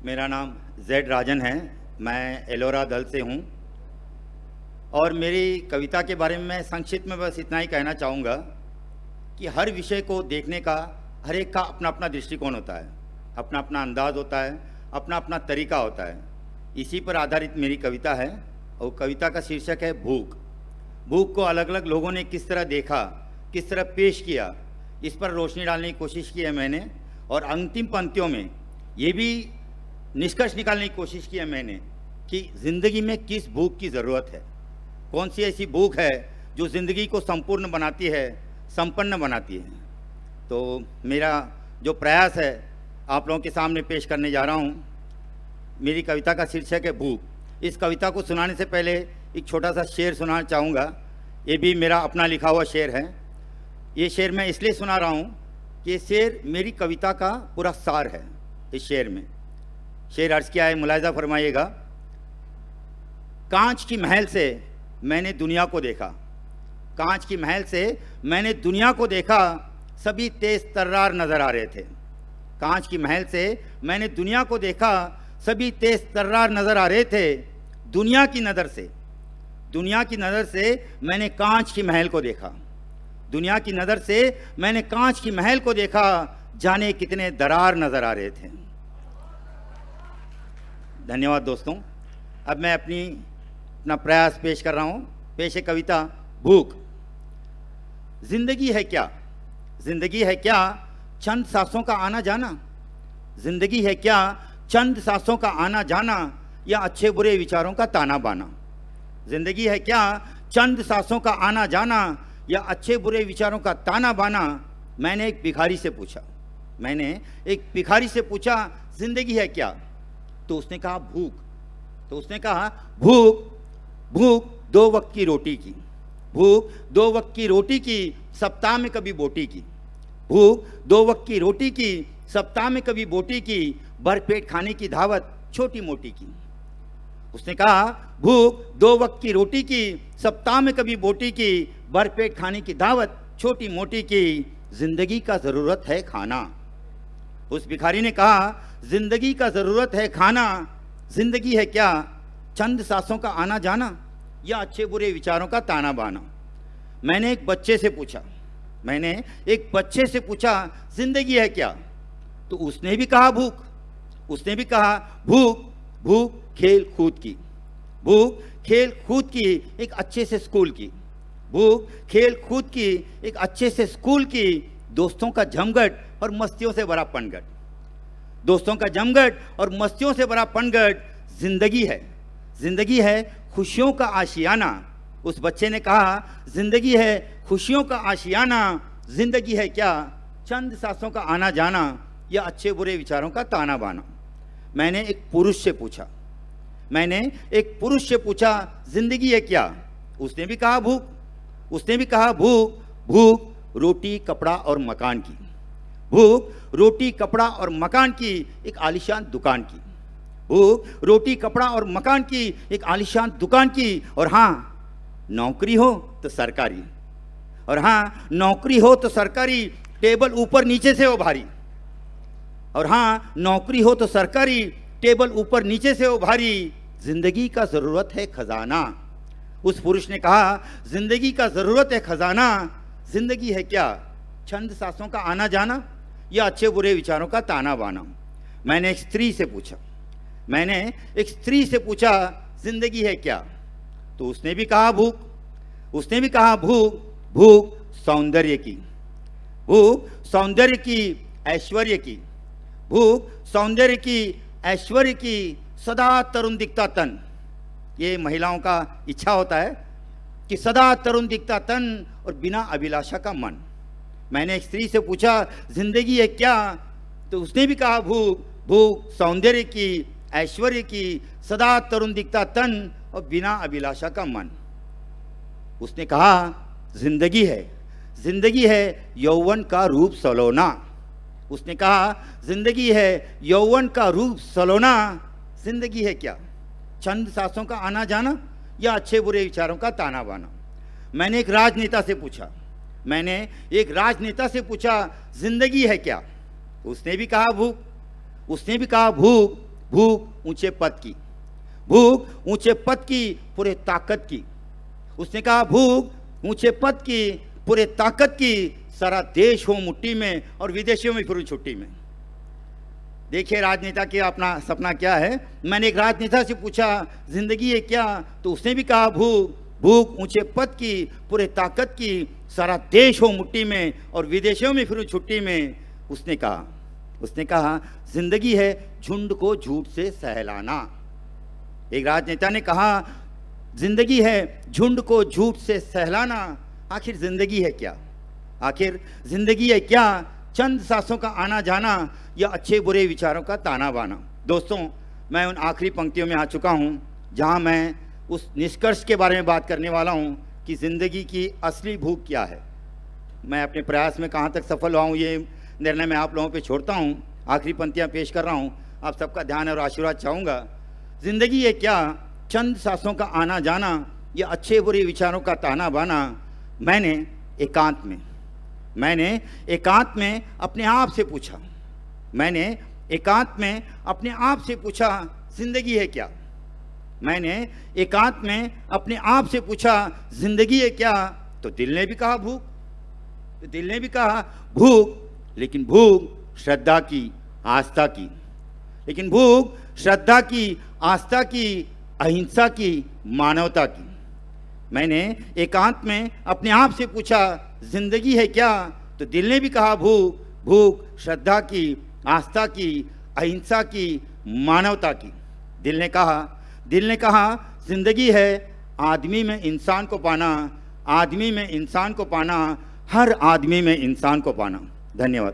मेरा नाम जेड राजन है। मैं एलोरा दल से हूँ और मेरी कविता के बारे में मैं संक्षिप्त में बस इतना ही कहना चाहूँगा कि हर विषय को देखने का हर एक का अपना अपना दृष्टिकोण होता है, अपना अपना अंदाज होता है, अपना अपना तरीका होता है। इसी पर आधारित मेरी कविता है और कविता का शीर्षक है भूख। भूख को अलग अलग लोगों ने किस तरह देखा, किस तरह पेश किया, इस पर रोशनी डालने की कोशिश की है मैंने। और अंतिम पंक्तियों में ये भी निष्कर्ष निकालने की कोशिश की है मैंने कि ज़िंदगी में किस भूख की ज़रूरत है, कौन सी ऐसी भूख है जो ज़िंदगी को संपूर्ण बनाती है, संपन्न बनाती है। तो मेरा जो प्रयास है आप लोगों के सामने पेश करने जा रहा हूँ। मेरी कविता का शीर्षक है भूख। इस कविता को सुनाने से पहले एक छोटा सा शेर सुनाना चाहूँगा। ये भी मेरा अपना लिखा हुआ शेर है। ये शेर मैं इसलिए सुना रहा हूँ कि ये शेर मेरी कविता का पूरा सार है। इस शेर में शेर अर्ज किया है, मुलाहिजा फरमाइएगा। कांच की महल से मैंने दुनिया को देखा, कांच की महल से मैंने दुनिया को देखा, सभी तेज तर्रार नजर आ रहे थे। कांच की महल से मैंने दुनिया को देखा, सभी तेज तर्रार नजर आ रहे थे। दुनिया की नज़र से, दुनिया की नज़र से मैंने कांच की महल को देखा, दुनिया की नज़र से मैंने कांच की महल को देखा, जाने कितने दरार नजर आ रहे थे। धन्यवाद दोस्तों। अब मैं अपना प्रयास पेश कर रहा हूँ। पेश है कविता भूख। जिंदगी है क्या, जिंदगी है क्या चंद सांसों का आना जाना, जिंदगी है क्या चंद सांसों का आना जाना, या अच्छे बुरे विचारों का ताना बाना। जिंदगी है क्या चंद सांसों का आना जाना, या अच्छे बुरे विचारों का ताना बाना। मैंने एक भिखारी से पूछा, मैंने एक भिखारी से पूछा जिंदगी है क्या, तो उसने कहा भूख। तो उसने कहा भूख, भूख दो वक्त की रोटी की, भूख दो वक्त की रोटी की, सप्ताह में कभी बोटी की। भूख दो वक्त की रोटी की, सप्ताह में कभी बोटी की, भरपेट खाने की धावत छोटी मोटी की। उसने कहा भूख दो वक्त की रोटी की, सप्ताह में कभी बोटी की, भरपेट खाने की दावत छोटी मोटी की, जिंदगी का जरूरत है खाना। उस भिखारी ने कहा जिंदगी का जरूरत है खाना। जिंदगी है क्या चंद सांसों का आना जाना, या अच्छे बुरे विचारों का ताना बाना। मैंने एक बच्चे से पूछा, मैंने एक बच्चे से पूछा जिंदगी है क्या, तो उसने भी कहा भूख, उसने भी कहा भूख, भूख खेल कूद की, भूख खेल कूद की एक अच्छे से स्कूल की, भूख खेल कूद की एक अच्छे से स्कूल की, दोस्तों का जमघट और मस्तियों से भरा पनघट, दोस्तों का जमघट और मस्तियों से भरा पनघट। जिंदगी है, जिंदगी है खुशियों का आशियाना। उस बच्चे ने कहा जिंदगी है खुशियों का आशियाना। जिंदगी है क्या चंद सांसों का आना जाना, या अच्छे बुरे विचारों का ताना बाना। मैंने एक पुरुष से पूछा, मैंने एक पुरुष से पूछा जिंदगी है क्या, उसने भी कहा भूख, उसने भी कहा भूख, भूख रोटी कपड़ा और मकान की, भूख रोटी कपड़ा और मकान की एक आलीशान दुकान की, भूख रोटी कपड़ा और मकान की एक आलीशान दुकान की। और हाँ नौकरी हो तो सरकारी, और हाँ नौकरी हो तो सरकारी, टेबल ऊपर नीचे से हो भारी। और हाँ नौकरी हो तो सरकारी, टेबल ऊपर नीचे से हो भारी। जिंदगी का जरूरत है खजाना। उस पुरुष ने कहा जिंदगी का जरूरत है खजाना। जिंदगी है क्या चंद सांसों का आना जाना, या अच्छे बुरे विचारों का ताना बाना। मैंने एक स्त्री से पूछा, मैंने एक स्त्री से पूछा जिंदगी है क्या, तो उसने भी कहा भूख, उसने भी कहा भूख, भूख सौंदर्य की, भूख सौंदर्य की ऐश्वर्य की, भूख सौंदर्य की ऐश्वर्य की, सदा तरुण दिखता तन। ये महिलाओं का इच्छा होता है कि सदा तरुण दिखता तन और बिना अभिलाषा का मन। मैंने एक स्त्री से पूछा जिंदगी है क्या, तो उसने भी कहा भूख, भूख सौंदर्य की ऐश्वर्य की, सदा तरुण दिखता तन और बिना अभिलाषा का मन। उसने कहा जिंदगी है, जिंदगी है यौवन का रूप सलोना। उसने कहा जिंदगी है यौवन का रूप सलोना। जिंदगी है क्या चंद सांसों का आना जाना, या अच्छे बुरे विचारों का ताना बाना। मैंने एक राजनेता से पूछा, मैंने एक राजनेता से पूछा जिंदगी है क्या, उसने भी कहा भूख, उसने भी कहा भूख, भूख ऊंचे पद की, भूख ऊंचे पद की पूरे ताकत की। उसने कहा भूख ऊंचे पद की पूरे ताकत की, सारा देश हो मुट्ठी में और विदेशियों में फिरूं छुट्टी में। देखिए राजनेता के अपना सपना क्या है। मैंने एक राजनेता से पूछा जिंदगी है क्या, तो उसने भी कहा भूख ऊंचे पद की पूरे ताकत की, सारा देश हो मुट्ठी में और विदेशियों में फिरूं छुट्टी में। उसने कहा जिंदगी है झुंड को झूठ से सहलाना। एक राजनेता ने कहा जिंदगी है झुंड को झूठ से सहलाना। आखिर जिंदगी है क्या? आखिर जिंदगी है क्या? चंद सांसों का आना जाना या अच्छे बुरे विचारों का ताना बाना। दोस्तों, मैं उन आखिरी पंक्तियों में आ चुका हूं जहां मैं उस निष्कर्ष के बारे में बात करने वाला हूं कि जिंदगी की असली भूख क्या है। मैं अपने प्रयास में कहां तक सफल हुआ हूं ये निर्णय मैं आप लोगों पे छोड़ता हूं। आखिरी पंक्तियां पेश कर रहा हूं, आप सबका ध्यान और आशीर्वाद चाहूँगा। जिंदगी है क्या? चंद सांसों का आना जाना या अच्छे बुरे विचारों का ताना बाना। मैंने एकांत में अपने आप से पूछा, जिंदगी है क्या? मैंने एकांत में अपने आप से पूछा जिंदगी है क्या? तो दिल ने भी कहा भूख, लेकिन भूख श्रद्धा की, आस्था की, अहिंसा की, मानवता की। मैंने एकांत में अपने आप से पूछा जिंदगी है क्या? तो दिल ने भी कहा भूख श्रद्धा की, आस्था की, अहिंसा की, मानवता की। दिल ने कहा जिंदगी है आदमी में इंसान को पाना, हर आदमी में इंसान को पाना। धन्यवाद।